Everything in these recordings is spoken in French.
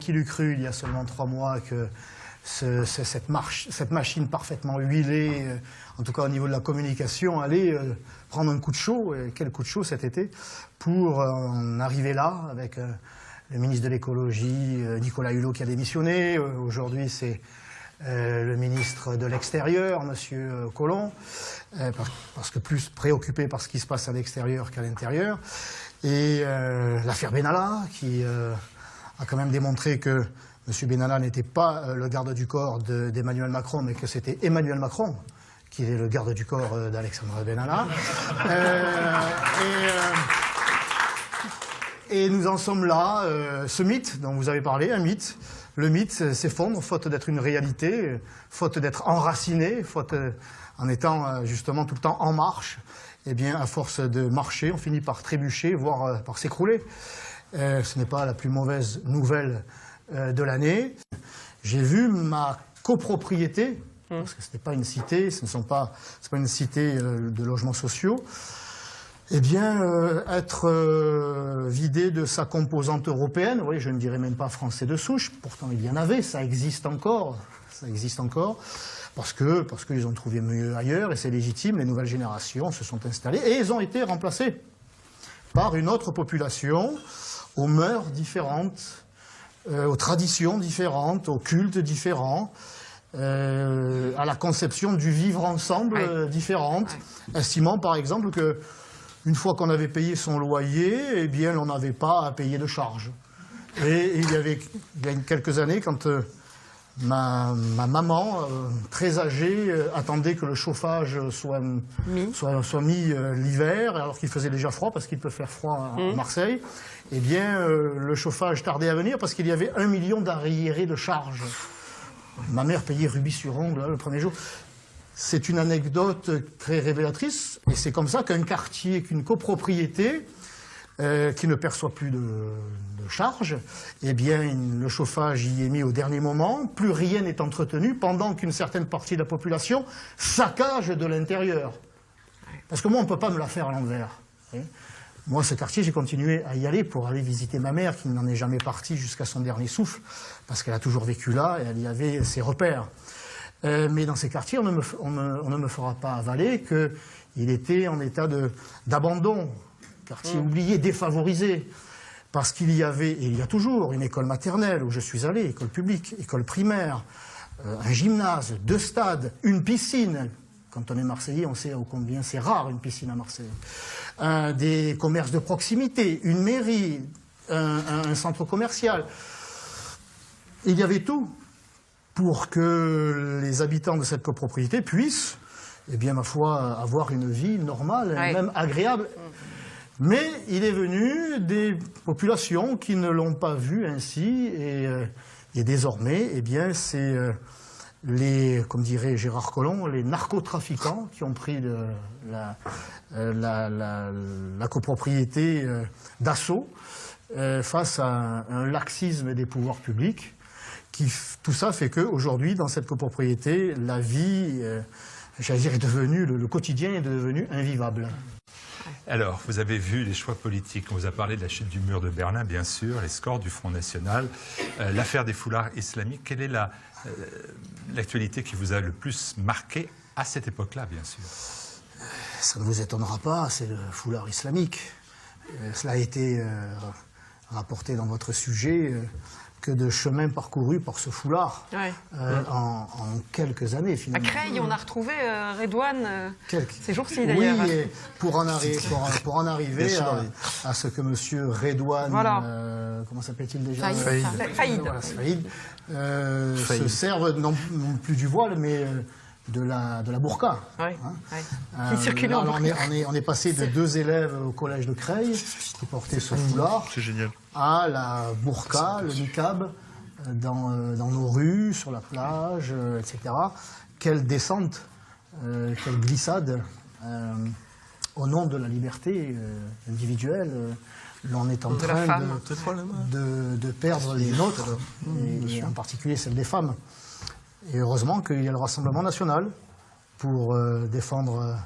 Qui l'eût cru il y a seulement 3 mois que cette machine parfaitement huilée, en tout cas au niveau de la communication, allait prendre un coup de chaud, et quel coup de chaud cet été, pour en arriver là, avec le ministre de l'écologie, Nicolas Hulot, qui a démissionné. Aujourd'hui, c'est le ministre de l'Extérieur, M. Collomb, parce que plus préoccupé par ce qui se passe à l'extérieur qu'à l'intérieur. Et l'affaire Benalla, qui a quand même démontré que M. Benalla n'était pas le garde du corps d'Emmanuel Macron, mais que c'était Emmanuel Macron qui est le garde du corps d'Alexandre Benalla. Et nous en sommes là, ce mythe dont vous avez parlé, un mythe. Le mythe s'effondre, faute d'être une réalité, faute d'être enraciné, faute en étant justement tout le temps en marche. Eh bien, à force de marcher, on finit par trébucher, voire par s'écrouler. Ce n'est pas la plus mauvaise nouvelle de l'année. J'ai vu ma copropriété, parce que ce n'est pas une cité, c'est pas une cité de logements sociaux, eh bien, être vidée de sa composante européenne. Oui, je ne dirais même pas français de souche, pourtant il y en avait, ça existe encore, parce qu'ils ont trouvé mieux ailleurs, et c'est légitime, les nouvelles générations se sont installées, et ils ont été remplacés par une autre population, aux mœurs différentes, aux traditions différentes, aux cultes différents, à la conception du vivre ensemble différente, estimant par exemple que une fois qu'on avait payé son loyer, eh bien, on n'avait pas à payer de charges. Et il y a quelques années, quand ma maman, très âgée, attendait que le chauffage soit mis l'hiver, alors qu'il faisait déjà froid, parce qu'il peut faire froid à Marseille, eh bien, le chauffage tardait à venir parce qu'il y avait 1 million d'arriérés de charges. Ma mère payait rubis sur ongle le premier jour. C'est une anecdote très révélatrice, et c'est comme ça qu'un quartier, qu'une copropriété, qui ne perçoit plus de charges, eh bien, le chauffage y est mis au dernier moment, plus rien n'est entretenu, pendant qu'une certaine partie de la population saccage de l'intérieur. Parce que moi, on ne peut pas me la faire à l'envers. Moi, ce quartier, j'ai continué à y aller pour aller visiter ma mère, qui n'en est jamais partie jusqu'à son dernier souffle, parce qu'elle a toujours vécu là, et elle y avait ses repères. Mais dans ces quartiers, on ne me fera pas avaler qu'il était en état d'abandon, quartier oublié, défavorisé, parce qu'il y avait, et il y a toujours, une école maternelle où je suis allé, école publique, école primaire, un gymnase, 2 stades, une piscine. Quand on est Marseillais, on sait combien c'est rare une piscine à Marseille. Des commerces de proximité, une mairie, un centre commercial. Il y avait tout pour que les habitants de cette copropriété puissent, eh bien, ma foi, avoir une vie normale, même agréable. Mais il est venu des populations qui ne l'ont pas vu ainsi, et désormais, eh bien, c'est comme dirait Gérard Collomb, les narcotrafiquants qui ont pris la copropriété d'assaut face à un laxisme des pouvoirs publics. Tout ça fait qu'aujourd'hui, dans cette copropriété, la vie, j'allais dire, est devenue, le quotidien est devenu invivable. Alors, vous avez vu les choix politiques. On vous a parlé de la chute du mur de Berlin, bien sûr, les scores du Front National, l'affaire des foulards islamiques. Quelle est l'actualité qui vous a le plus marqué à cette époque-là, bien sûr? Ça ne vous étonnera pas, c'est le foulard islamique. Cela a été rapporté dans votre sujet. Que de chemin parcouru par ce foulard en quelques années, finalement. À Creil, on a retrouvé Redouane ces jours-ci, d'ailleurs. Oui, et pour en arriver à ce que M. Redouane, comment s'appelle-t-il déjà? Faïd. Voilà, se serve non plus du voile, mais de la burqa. Qui circulait en burqa. On est passé de 2 élèves au collège de Creil qui portaient ce foulard à la burqa, le niqab, dans nos rues, sur la plage, etc. Quelle descente, quelle glissade au nom de la liberté individuelle. L'on est en train de perdre les nôtres, et en particulier celle des femmes. Et heureusement qu'il y a le Rassemblement national pour défendre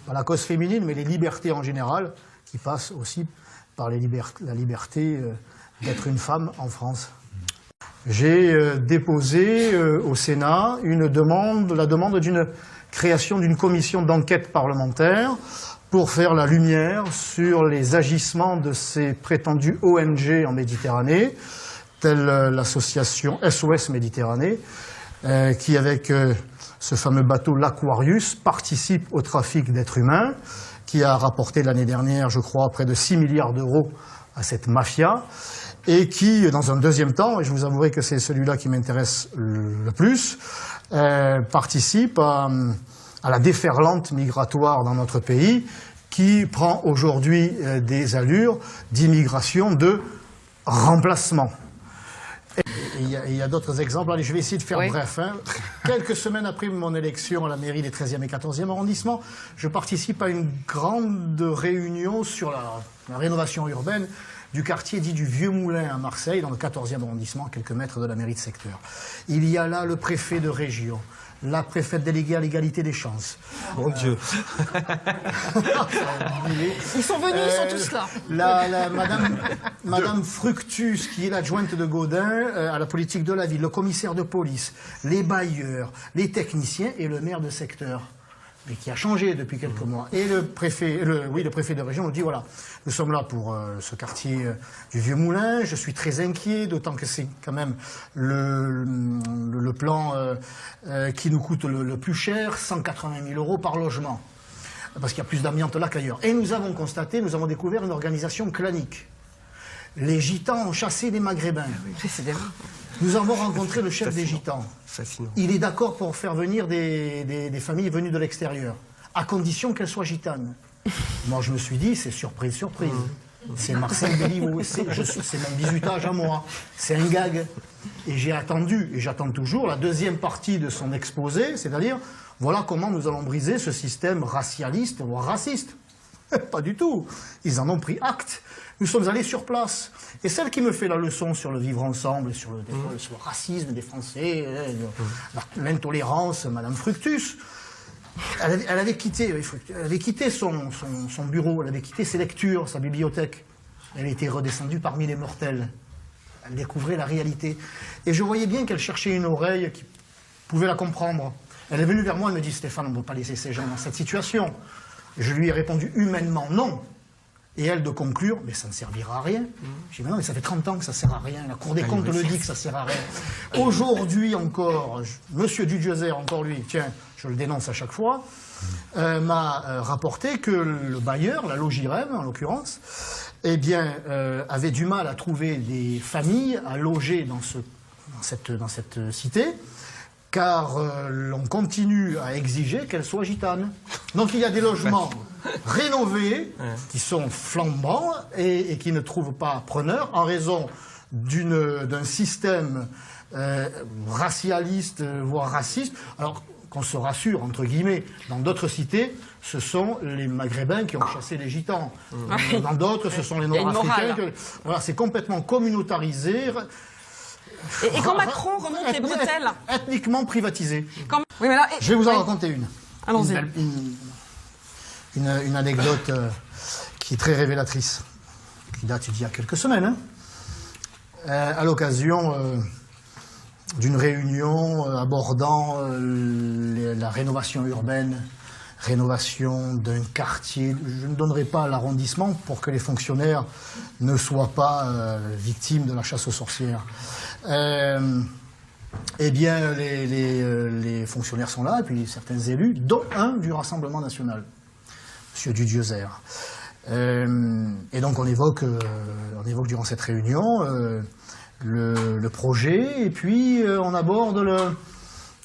pas la cause féminine, mais les libertés en général, qui passent aussi par la liberté d'être une femme en France. j'ai déposé au Sénat la demande d'une création d'une commission d'enquête parlementaire pour faire la lumière sur les agissements de ces prétendues ONG en Méditerranée, telle l'association SOS Méditerranée, qui avec ce fameux bateau l'Aquarius participe au trafic d'êtres humains, qui a rapporté l'année dernière, je crois, près de 6 milliards d'euros à cette mafia, et qui, dans un deuxième temps, et je vous avouerai que c'est celui-là qui m'intéresse le plus, participe à la déferlante migratoire dans notre pays, qui prend aujourd'hui des allures d'immigration de remplacement. Il y a d'autres exemples. Allez, je vais essayer de faire bref. Quelques semaines après mon élection à la mairie des 13e et 14e arrondissements, je participe à une grande réunion sur la rénovation urbaine du quartier dit du Vieux Moulin à Marseille, dans le 14e arrondissement, à quelques mètres de la mairie de secteur. Il y a là le préfet de région, la préfète déléguée à l'égalité des chances. Mon Dieu. Ils sont venus, ils sont tous là. Madame Fructus, qui est l'adjointe de Gaudin à la politique de la ville, le commissaire de police, les bailleurs, les techniciens et le maire de secteur, mais qui a changé depuis quelques mois. Et le préfet de région nous dit, voilà, nous sommes là pour ce quartier du Vieux Moulin, je suis très inquiet, d'autant que c'est quand même le plan qui nous coûte le plus cher, 180 000 € par logement, parce qu'il y a plus d'amiante là qu'ailleurs. Et nous avons découvert une organisation clanique. Les Gitans ont chassé les Maghrébins. Précisément. Nous avons rencontré le chef des Gitans. Fascinant. Il est d'accord pour faire venir des familles venues de l'extérieur, à condition qu'elles soient gitanes. Moi, je me suis dit, c'est surprise, surprise. C'est Marcel Béliveau, c'est mon bisutage à moi. C'est un gag. Et j'ai attendu, et j'attends toujours, la deuxième partie de son exposé, c'est-à-dire, voilà comment nous allons briser ce système racialiste, voire raciste. Pas du tout. Ils en ont pris acte. Nous sommes allés sur place. Et celle qui me fait la leçon sur le vivre ensemble, sur le racisme des Français, l'intolérance, Madame Fructus, elle avait quitté son bureau, elle avait quitté ses lectures, sa bibliothèque. Elle était redescendue parmi les mortels. Elle découvrait la réalité. Et je voyais bien qu'elle cherchait une oreille qui pouvait la comprendre. Elle est venue vers moi, elle me dit, Stéphane, on ne peut pas laisser ces gens dans cette situation. Je lui ai répondu humainement non. Et elle de conclure, mais ça ne servira à rien. J'ai dit, mais non, mais ça fait 30 ans que ça ne sert à rien. La Cour des comptes le dit que ça ne sert à rien. Aujourd'hui encore, Monsieur Dudiezer, encore lui, tiens, je le dénonce à chaque fois, m'a rapporté que le bailleur, la Logirem en l'occurrence, eh bien, avait du mal à trouver des familles à loger dans cette cité, car l'on continue à exiger qu'elles soient gitanes. Donc il y a des logements rénovés qui sont flambants et qui ne trouvent pas preneur en raison d'un système racialiste, voire raciste. Alors qu'on se rassure, entre guillemets, dans d'autres cités, ce sont les Maghrébins qui ont chassé les Gitans. Dans d'autres, ce sont les Nord-Africains. Voilà, c'est complètement communautarisé. Et quand Macron remonte les bretelles... Ethniquement privatisé. Oui, mais là, je vais vous en raconter une. Allons-y. Une anecdote qui est très révélatrice, qui date d'il y a quelques semaines, à l'occasion d'une réunion abordant la rénovation urbaine, rénovation d'un quartier. Je ne donnerai pas l'arrondissement pour que les fonctionnaires ne soient pas victimes de la chasse aux sorcières. Eh bien, les fonctionnaires sont là, et puis certains élus, dont un du Rassemblement national, M. Dudiezer. Et donc on évoque durant cette réunion le projet, et puis on aborde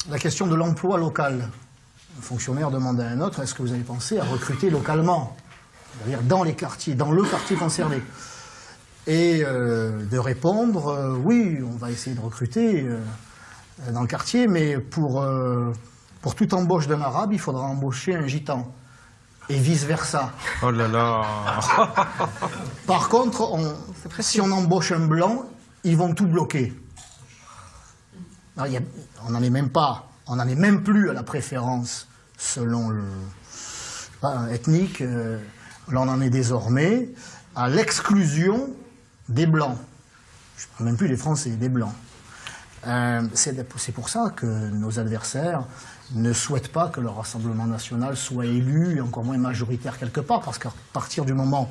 la question de l'emploi local. Un fonctionnaire demande à un autre, est-ce que vous avez pensé à recruter localement, c'est-à-dire dans les quartiers, dans le quartier concerné? Et de répondre, oui, on va essayer de recruter dans le quartier, mais pour toute embauche d'un arabe, il faudra embaucher un gitan. Et vice-versa. Oh là là. Par contre, si on embauche un blanc, ils vont tout bloquer. Alors, on n'en est même plus à la préférence selon ethnique. Là, on en est désormais à l'exclusion des blancs. Je ne parle même plus des Français, des blancs. C'est pour ça que nos adversaires ne souhaitent pas que le Rassemblement national soit élu, et encore moins majoritaire quelque part, parce qu'à partir du moment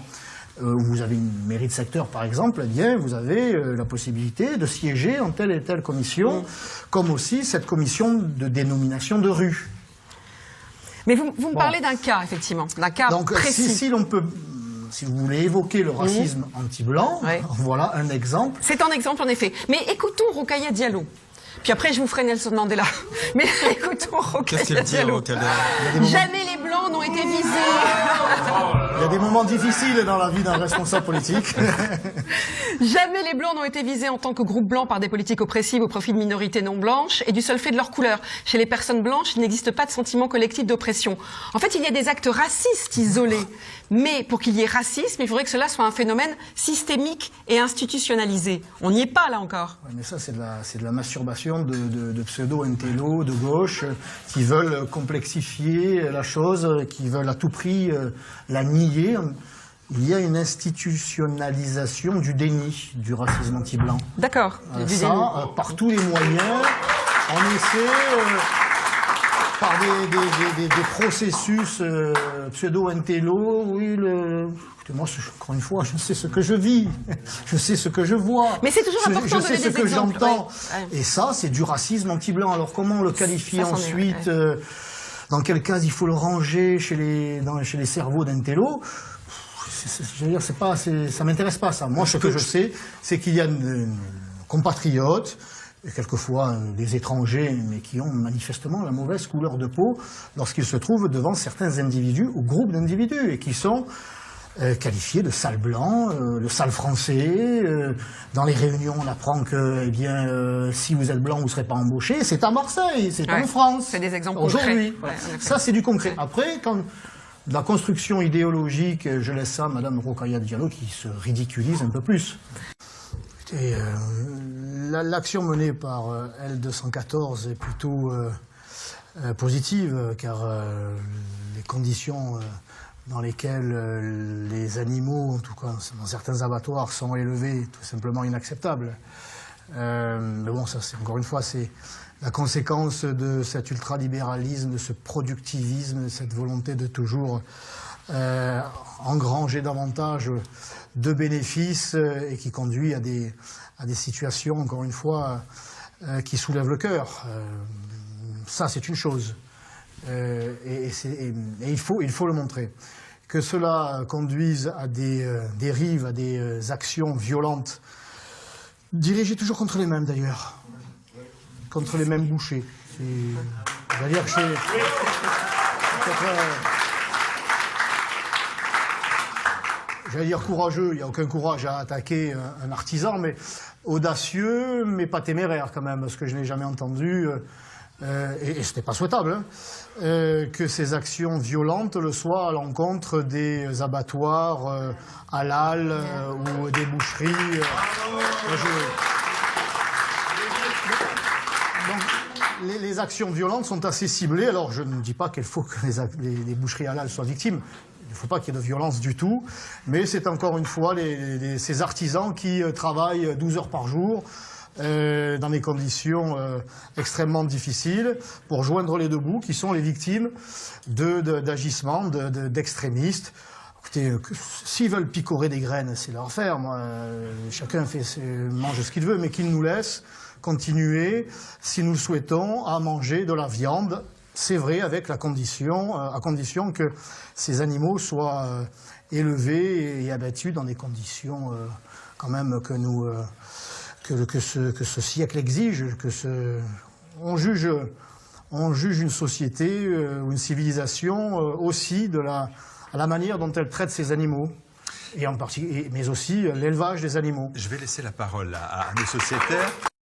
où vous avez une mairie de secteur, par exemple, eh bien, vous avez la possibilité de siéger dans telle et telle commission, comme aussi cette commission de dénomination de rue. Mais vous me parlez d'un cas, effectivement, d'un cas précis. Si vous voulez évoquer le racisme anti-blanc, voilà un exemple. C'est un exemple, en effet. Mais écoutons Rokhaya Diallo. Puis après, je vous ferai Nelson Mandela. Mais écoutons Rokhaya Diallo. Jamais les Blancs n'ont été visés. Il y a des moments difficiles dans la vie d'un responsable politique. Jamais les Blancs n'ont été visés en tant que groupe blanc par des politiques oppressives au profit de minorités non blanches et du seul fait de leur couleur. Chez les personnes blanches, il n'existe pas de sentiment collectif d'oppression. En fait, il y a des actes racistes isolés. Mais pour qu'il y ait racisme, il faudrait que cela soit un phénomène systémique et institutionnalisé. On n'y est pas, là encore. Ouais, mais ça, c'est de la masturbation de pseudo-intellos de gauche qui veulent complexifier la chose, qui veulent à tout prix la nier. Il y a une institutionnalisation du déni du racisme anti-blanc. D'accord. Par tous les moyens, on essaie, par des processus pseudo-intellos, écoutez, moi, encore une fois, je sais ce que je vis, je sais ce que je vois. Mais c'est toujours important de donner des exemples. Je sais ce que j'entends. Et ça, c'est du racisme anti-blanc. Alors comment on le qualifie ensuite dans quel cas il faut le ranger chez les cerveaux d'intello? Je veux dire, ça m'intéresse pas, ça. Moi, ce que je sais, c'est qu'il y a une compatriotes, et quelquefois des étrangers, mais qui ont manifestement la mauvaise couleur de peau lorsqu'ils se trouvent devant certains individus ou groupes d'individus, et qui sont qualifiés de sales blancs, de sales français. Dans les réunions, on apprend que, eh bien, si vous êtes blanc, vous ne serez pas embauché. C'est à Marseille, c'est en France. C'est des exemples aujourd'hui. Ouais, ça, c'est du concret. Après, quand la construction idéologique, je laisse ça à Mme Rokhaya Diallo, qui se ridiculise un peu plus. Et l'action menée par L214 est plutôt positive, car les conditions dans lesquelles les animaux, en tout cas dans certains abattoirs, sont élevés, tout simplement inacceptables. Mais bon, ça, c'est encore une fois, c'est la conséquence de cet ultralibéralisme, de ce productivisme, de cette volonté de toujours engranger davantage de bénéfices et qui conduit à des situations, encore une fois, qui soulèvent le cœur. Ça, c'est une chose. Et il faut le montrer. Que cela conduise à des dérives, à des actions violentes, dirigées toujours contre les mêmes, d'ailleurs. Contre les mêmes bouchers. C'est-à-dire que c'est... J'allais dire courageux, il n'y a aucun courage à attaquer un artisan, mais audacieux, mais pas téméraire quand même, parce que je n'ai jamais entendu, et ce n'est pas souhaitable, hein, que ces actions violentes le soient à l'encontre des abattoirs halal ou des boucheries. Donc, les actions violentes sont assez ciblées. Alors, je ne dis pas qu'il faut que les boucheries halal soient victimes. Il ne faut pas qu'il y ait de violence du tout. Mais c'est encore une fois ces artisans qui travaillent 12 heures par jour dans des conditions extrêmement difficiles pour joindre les deux bouts, qui sont les victimes d'agissements d'extrémistes. Écoutez, s'ils veulent picorer des graines, c'est leur affaire. Moi, chacun mange ce qu'il veut, mais qu'ils nous laissent continuer, si nous le souhaitons, à manger de la viande. C'est vrai, avec à condition que ces animaux soient élevés et abattus dans des conditions quand même que ce siècle exige. On juge une société ou une civilisation aussi à la manière dont elle traite ses animaux. Et en particulier, mais aussi l'élevage des animaux. Je vais laisser la parole à nos sociétaires.